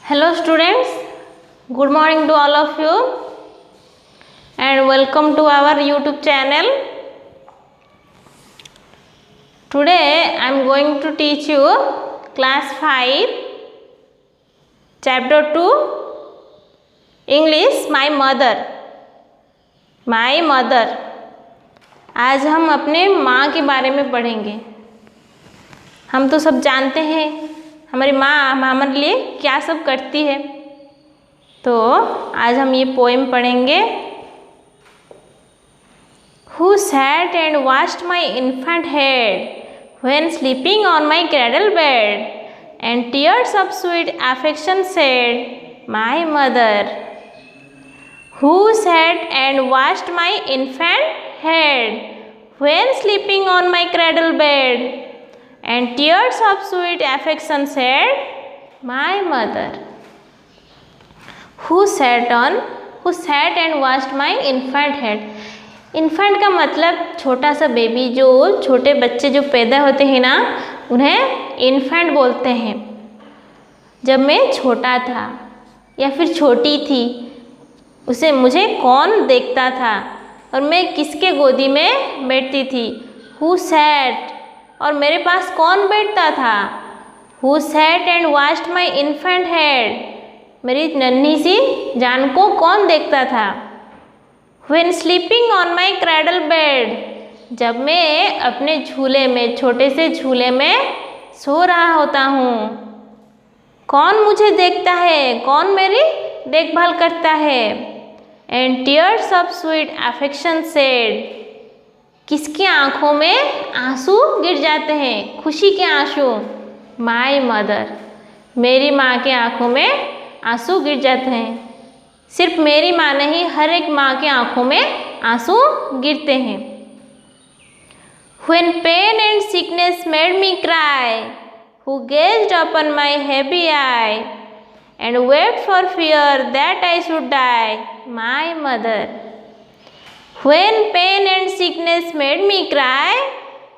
Hello students, good morning to all of you and welcome to our YouTube channel. Today I am going to teach you class 5 chapter 2 English My Mother. आज हम अपने माँ के बारे में पढ़ेंगे। हम तो सब जानते हैं हमारी माँ हमारे लिए क्या सब करती है, तो आज हम ये पोएम पढ़ेंगे। Who sat and washed my infant head when sleeping on my cradle bed, and tears of sweet affection shed, my mother. Who sat and washed my infant head when sleeping on my cradle bed, and tears of sweet affection shed, my mother. Who sat and washed my infant head. Infant का मतलब छोटा सा baby, जो छोटे बच्चे जो पैदा होते हैं ना, उन्हें इन्फेंट बोलते हैं। जब मैं छोटा था या फिर छोटी थी, उसे मुझे कौन देखता था और मैं किसके गोदी में बैठती थी। Who sat, और मेरे पास कौन बैठता था। Who sat and washed my infant head, मेरी नन्ही सी जान को कौन देखता था। When sleeping on my cradle bed, जब मैं अपने झूले में, छोटे से झूले में सो रहा होता हूँ, कौन मुझे देखता है, कौन मेरी देखभाल करता है। And tears of sweet affection shed, किसकी आँखों में आंसू गिर जाते हैं, खुशी के आंसू। माई मदर, मेरी माँ के आँखों में आंसू गिर जाते हैं। सिर्फ मेरी माँ नहीं, हर एक माँ के आँखों में आंसू गिरते हैं। When pain and sickness made me cry, who gazed upon my heavy eye, and wept for fear that I should die, my mother. When pain and sickness made me cry,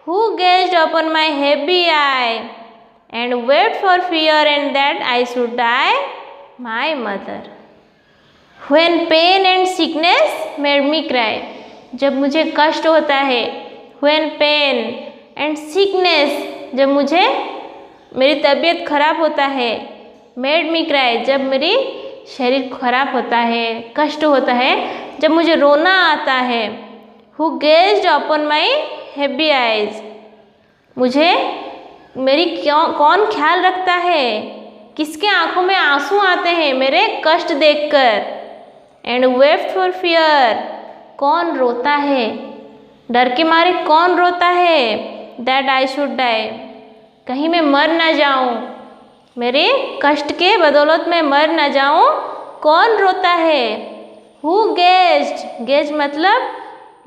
who gazed upon my heavy eye, and wept for fear and that I should die, my mother. When pain and sickness made me cry, जब मुझे कष्ट होता है। When pain and sickness, जब मुझे मेरी तबीयत खराब होता है। Made me cry, जब मेरी शरीर खराब होता है, कष्ट होता है, जब मुझे रोना आता है। Who gazed upon my heavy eyes, मुझे मेरी कौन ख्याल रखता है, किसके आंखों में आंसू आते हैं मेरे कष्ट देखकर। And wept for fear, कौन रोता है, डर के मारे कौन रोता है। That I should die, कहीं मैं मर ना जाऊं, मेरे कष्ट के बदौलत मैं मर ना जाऊं, कौन रोता है। Who gazed, gaze मतलब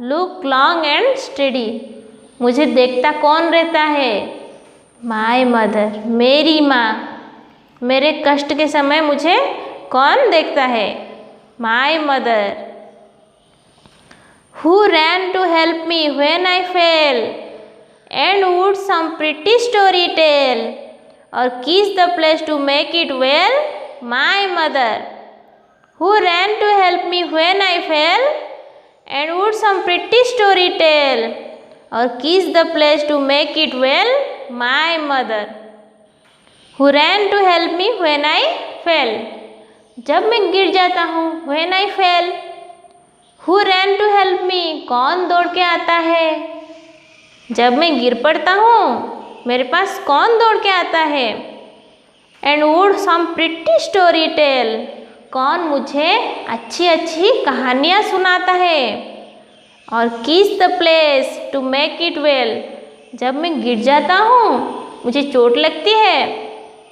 look long and steady, मुझे देखता कौन रहता है। My mother, मेरी माँ, मेरे कष्ट के समय मुझे कौन देखता है। My mother. Who ran to help me when I fell, and would some pretty story tell, or kiss the place to make it well, my mother. Who ran to help me when I fell, and would some pretty story tell, or kiss the place to make it well, my mother. Who ran to help me when I fell, जब मैं गिर जाता हूँ। When I fell. Who ran to help me, कौन दौड़ के आता है, जब मैं गिर पड़ता हूँ मेरे पास कौन दौड़ के आता है। And would some pretty story tell, कौन मुझे अच्छी अच्छी कहानियाँ सुनाता है। और kiss the place to make it well, जब मैं गिर जाता हूँ, मुझे चोट लगती है,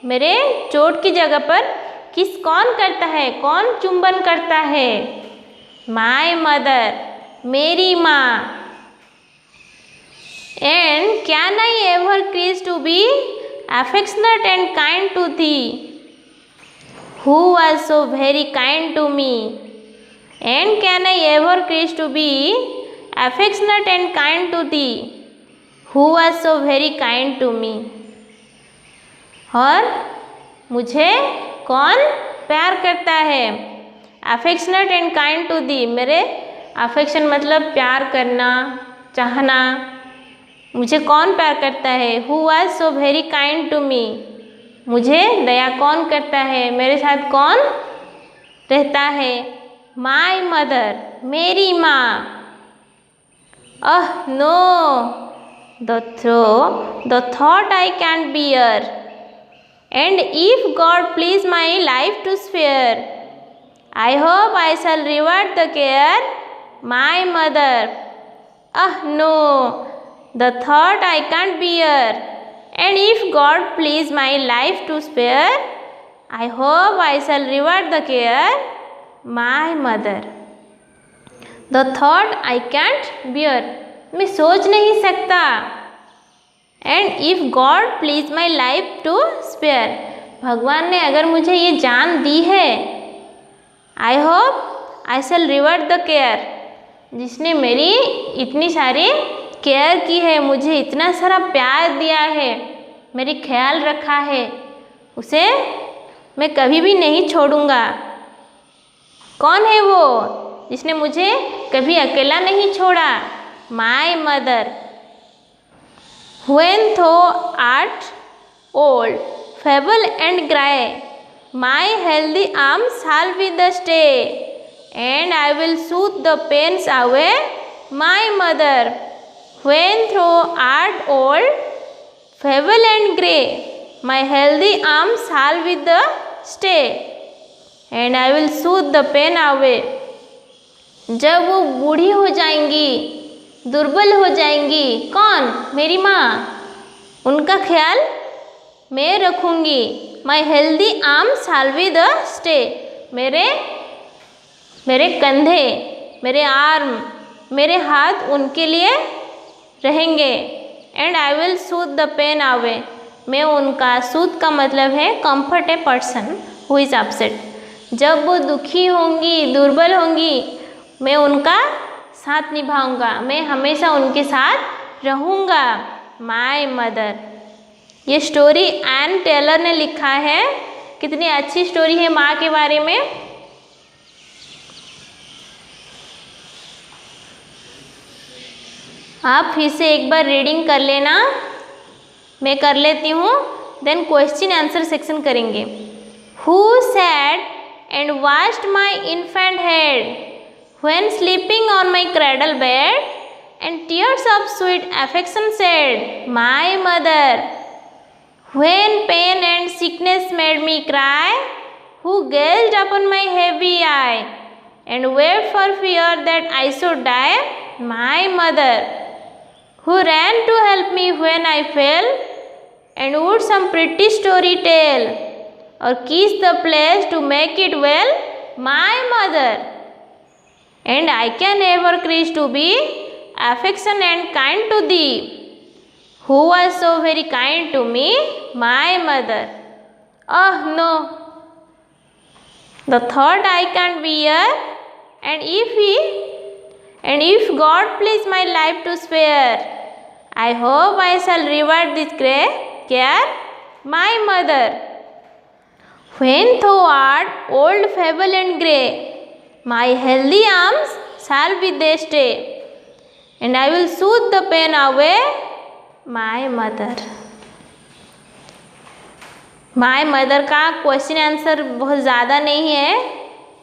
मेरे चोट की जगह पर किस कौन करता है, कौन चुंबन करता है। माई मदर, मेरी माँ। And can I ever cease to be affectionate and kind to thee, who was so very kind to me. And can I ever cease to be affectionate and kind to thee, who was so very kind to me. और मुझे कौन प्यार करता है? Affectionate and kind to thee, मेरे affection मतलब प्यार करना, चाहना। मुझे कौन प्यार करता है? Who was so very kind to me, मुझे दया कौन करता है? मेरे साथ कौन रहता है? माई मदर, मेरी माँ। No, the thought I can't bear, and if God please my life to spare, I hope I shall reward the care, my mother. No, the thought I can't bear, and if God please my life to spare, I hope I shall reward the care, my mother. The thought I can't bear, मैं सोच नहीं सकता. And if God please my life to spare, भगवान ने अगर मुझे ये जान दी है, I hope I shall reward the care, जिसने मेरी इतनी सारी केयर की है, मुझे इतना सारा प्यार दिया है, मेरी ख्याल रखा है, उसे मैं कभी भी नहीं छोड़ूंगा. कौन है वो जिसने मुझे कभी अकेला नहीं छोड़ा? My mother. When thou art old, feeble and grey, my healthy arms shall be the stay, and I will soothe the pains away, my mother. When thou art old, feeble and grey, my healthy arms shall be the stay, and I will soothe the pain away. जब वो बूढ़ी हो जाएंगी, दुर्बल हो जाएंगी, कौन? मेरी माँ, उनका ख्याल मैं रखूँगी. My healthy arms shall be the stay, मेरे कंधे, मेरे आर्म, मेरे हाथ उनके लिए रहेंगे. And I will soothe the pain away, मैं उनका, सूद का मतलब है comfort a person who is upset. जब वो दुखी होंगी, दुर्बल होंगी, मैं उनका साथ निभाऊंगा, मैं हमेशा उनके साथ रहूँगा. My mother. ये स्टोरी एन टेलर ने लिखा है. कितनी अच्छी स्टोरी है माँ के बारे में. आप फिर से एक बार रीडिंग कर लेना, मैं कर लेती हूँ, देन क्वेश्चन आंसर सेक्शन करेंगे. Who said and washed my infant head when sleeping on my cradle bed, and tears of sweet affection said, my mother. When pain and sickness made me cry, who gazed upon my heavy eye, and wept for fear that I should die, my mother. Who ran to help me when I fell, and would some pretty story tell, or kiss the place to make it well, my mother. And I can ever wish to be affection and kind to thee, who was so very kind to me, my mother. No, the thought I can't bear, and if God please my life to spare, I hope I shall reward this care, my mother. When thou art old, feeble and grey, my healthy arms shall be they stay, and I will soothe the pain away, my mother. My mother का question answer बहुत ज़्यादा नहीं है,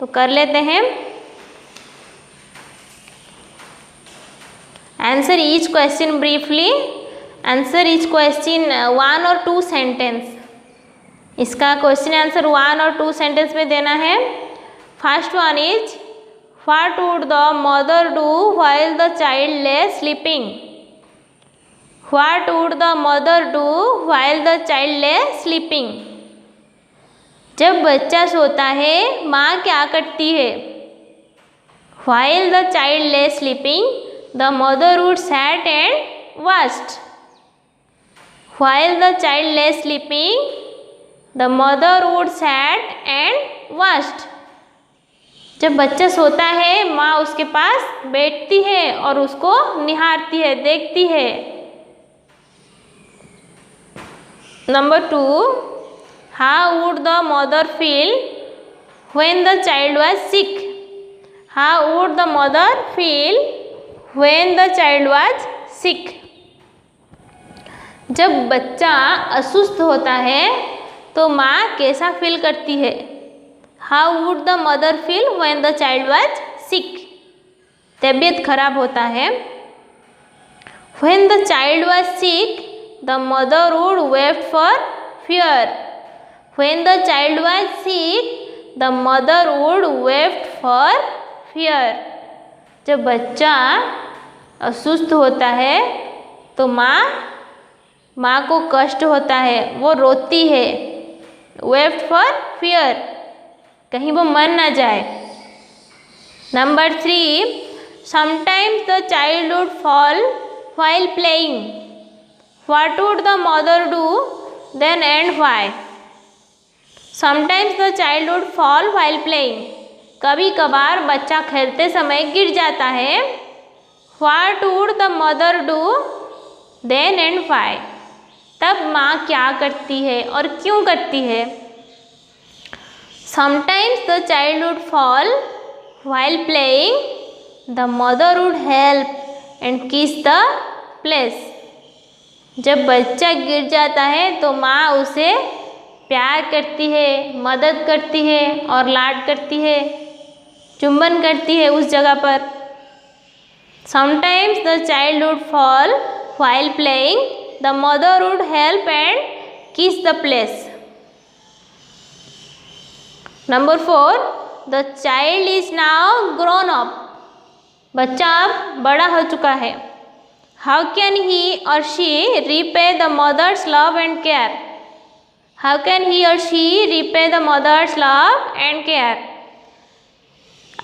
तो कर लेते हैं. Answer each question briefly. Answer each question 1 और 2 सेंटेंस. इसका क्वेश्चन आंसर 1 और 2 सेंटेंस में देना है. First one is, what would the mother do while the child ले sleeping. What would the mother do while the child lay sleeping? जब बच्चा सोता है, माँ क्या करती है? While the child lay sleeping, the mother would sat and watched. While the child lay sleeping, the mother would sat and watched. जब बच्चा सोता है, माँ उसके पास बैठती है और उसको निहारती है, देखती है. Number 2, How would the mother feel when the child was sick? How would the mother feel when the child was sick? जब बच्चा असुस्थ होता है तो माँ कैसा फील करती है? How would the mother feel when the child was sick? तबीयत खराब होता है. When the child was sick, the mother would weep for fear. When the child was sick, the mother would weep for fear. जब बच्चा असुस्थ होता है तो माँ को कष्ट होता है, वो रोती है. Wept for fear, कहीं वो मर ना जाए. Number 3, sometimes the child would fall while playing. What would the mother do then and why? Sometimes the child would fall while playing. कभी कभार बच्चा खेलते समय गिर जाता है. What would the mother do then and why? तब माँ क्या करती है और क्यों करती है? Sometimes the child would fall while playing. The mother would help and kiss the place. जब बच्चा गिर जाता है तो माँ उसे प्यार करती है, मदद करती है और लाड करती है, चुंबन करती है उस जगह पर. Sometimes the child would fall while playing. The mother would help and kiss the place. Number 4, the child is now grown up. बच्चा अब बड़ा हो चुका है. How can he or she repay the mother's love and care? How can he or she repay the mother's love and care?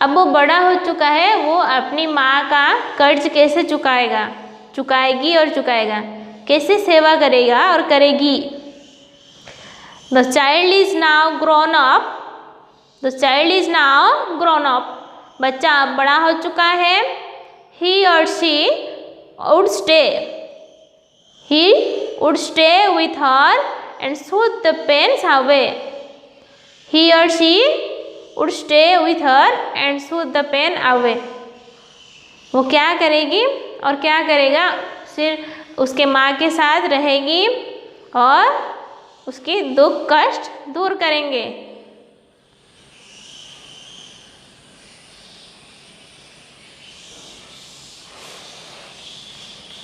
अब वो बड़ा हो चुका है, वो अपनी माँ का कर्ज कैसे चुकाएगा, चुकाएगी और चुकाएगा, कैसे सेवा करेगा और करेगी. The child is now grown up. The child is now grown up. बच्चा अब बड़ा हो चुका है. He or she would stay. He would stay with her and soothe the pains away. He or she would stay with her and soothe the pain away. वो क्या करेगी और क्या करेगा? सिर्फ उसके माँ के साथ रहेगी और उसकी दुख कष्ट दूर करेंगे.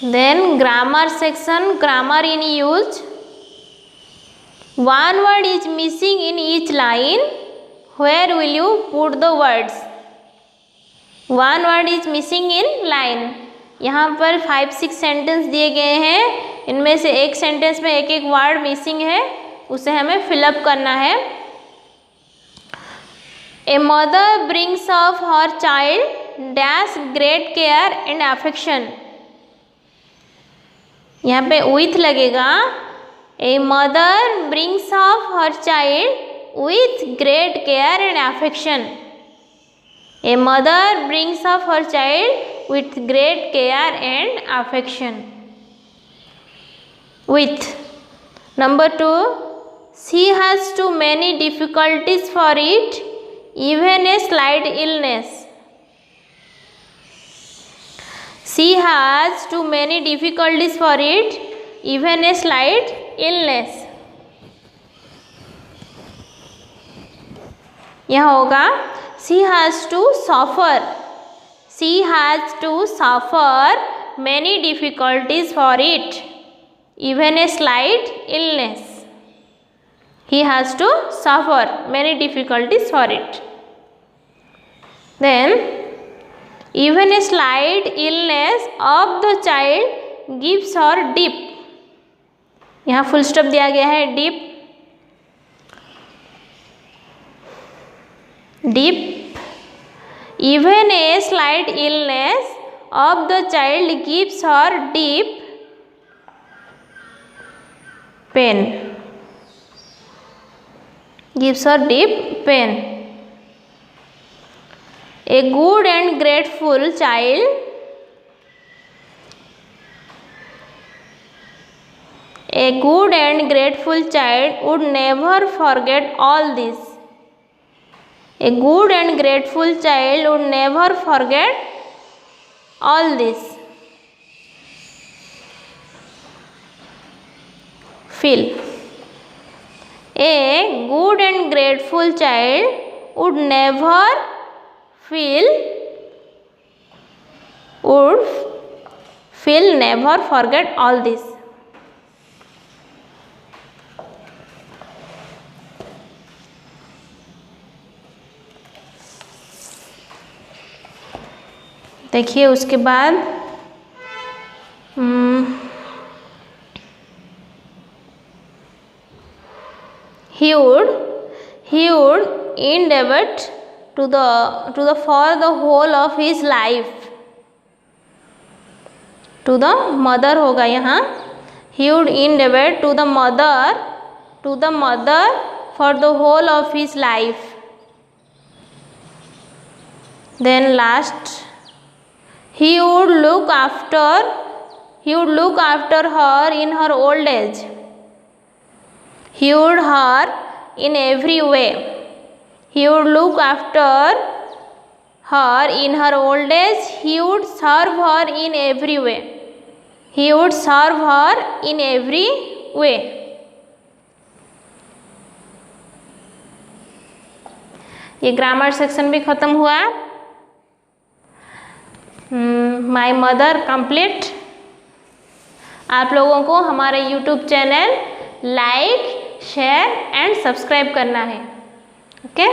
Then grammar section, grammar in use. One word is missing in each line. Where will you put the words? One word is missing in line. यहाँ पर 5-6 सेंटेंस दिए गए हैं. इनमें से एक सेंटेंस में एक वर्ड मिसिंग है, उसे हमें फिलअप करना है. A mother brings up her child dash great care and affection. यहाँ पे with लगेगा. A mother brings up her child with great care and affection. A mother brings up her child with great care and affection. With. Number 2, she has too many difficulties for it, even a slight illness. She has too many difficulties for it, even a slight illness. यह होगा she has to suffer. She has to suffer many difficulties for it, even a slight illness. He has to suffer many difficulties for it. Then, even a slight illness of the child gives her dip. यहाँ full stop दिया गया है. dip. Dip. Even a slight illness of the child gives her deep pain. Gives her deep pain. A good and grateful child. A good and grateful child would never forget all this. A good and grateful child would never forget all this. Fill. A good and grateful child would never never forget all this. देखिए उसके बाद he would endeavor to the for the whole of his life. To the mother होगा यहाँ. He would endeavor to the mother for the whole of his life. Then last, he would look after her in her old age. He would her in every way. He would look after her in her old age. He would serve her in every way. He would serve her in every way. ये grammar section भी ख़त्म हुआ. My mother complete. आप लोगों को हमारे YouTube channel like, share and subscribe करना है. ओके.